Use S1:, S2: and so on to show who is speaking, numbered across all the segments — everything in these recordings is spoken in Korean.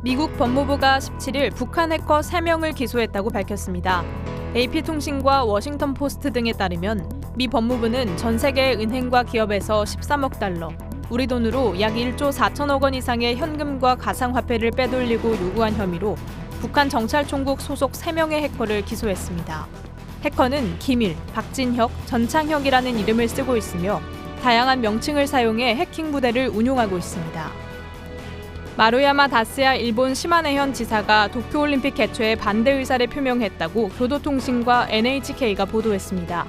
S1: 미국 법무부가 17일 북한 해커 3명을 기소했다고 밝혔습니다. AP통신과 워싱턴포스트 등에 따르면 미 법무부는 전 세계 은행과 기업에서 13억 달러, 우리 돈으로 약 1조 4천억 원 이상의 현금과 가상화폐를 빼돌리고 요구한 혐의로 북한 정찰총국 소속 3명의 해커를 기소했습니다. 해커는 김일, 박진혁, 전창혁이라는 이름을 쓰고 있으며 다양한 명칭을 사용해 해킹 부대를 운용하고 있습니다. 마루야마 다스야 일본 시마네현 지사가 도쿄올림픽 개최에 반대 의사를 표명했다고 교도통신과 NHK가 보도했습니다.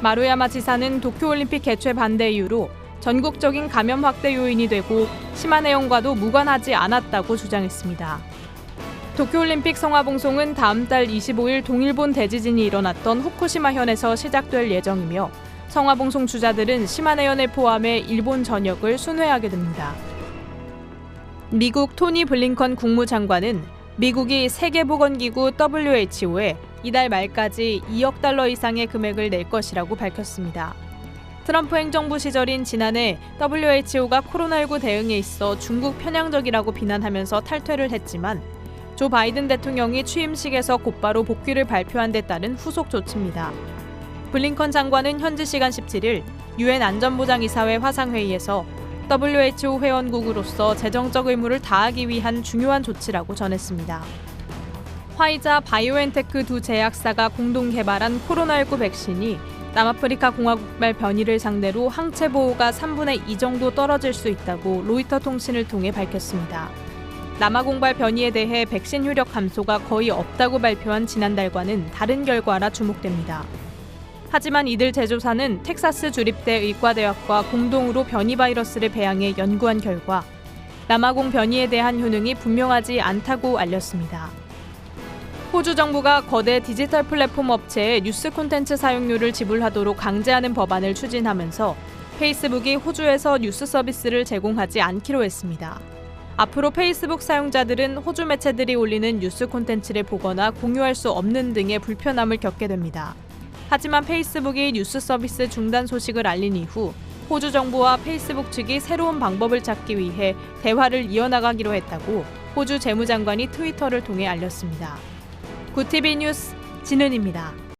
S1: 마루야마 지사는 도쿄올림픽 개최 반대 이유로 전국적인 감염 확대 요인이 되고 시마네현과도 무관하지 않았다고 주장했습니다. 도쿄올림픽 성화봉송은 다음 달 25일 동일본 대지진이 일어났던 후쿠시마현에서 시작될 예정이며 성화봉송 주자들은 시마네현을 포함해 일본 전역을 순회하게 됩니다. 미국 토니 블링컨 국무장관은 미국이 세계보건기구 WHO에 이달 말까지 2억 달러 이상의 금액을 낼 것이라고 밝혔습니다. 트럼프 행정부 시절인 지난해 WHO가 코로나19 대응에 있어 중국 편향적이라고 비난하면서 탈퇴를 했지만 조 바이든 대통령이 취임식에서 곧바로 복귀를 발표한 데 따른 후속 조치입니다. 블링컨 장관은 현지 시간 17일 유엔 안전보장이사회 화상회의에서 WHO 회원국으로서 재정적 의무를 다하기 위한 중요한 조치라고 전했습니다. 화이자 바이오엔테크 두 제약사가 공동 개발한 코로나19 백신이 남아프리카 공화국발 변이를 상대로 항체 보호가 3분의 2 정도 떨어질 수 있다고 로이터 통신을 통해 밝혔습니다. 남아공발 변이에 대해 백신 효력 감소가 거의 없다고 발표한 지난달과는 다른 결과라 주목됩니다. 하지만 이들 제조사는 텍사스 주립대 의과대학과 공동으로 변이 바이러스를 배양해 연구한 결과 남아공 변이에 대한 효능이 분명하지 않다고 알렸습니다. 호주 정부가 거대 디지털 플랫폼 업체에 뉴스 콘텐츠 사용료를 지불하도록 강제하는 법안을 추진하면서 페이스북이 호주에서 뉴스 서비스를 제공하지 않기로 했습니다. 앞으로 페이스북 사용자들은 호주 매체들이 올리는 뉴스 콘텐츠를 보거나 공유할 수 없는 등의 불편함을 겪게 됩니다. 하지만 페이스북이 뉴스 서비스 중단 소식을 알린 이후 호주 정부와 페이스북 측이 새로운 방법을 찾기 위해 대화를 이어나가기로 했다고 호주 재무장관이 트위터를 통해 알렸습니다. 구티비 뉴스 진은입니다.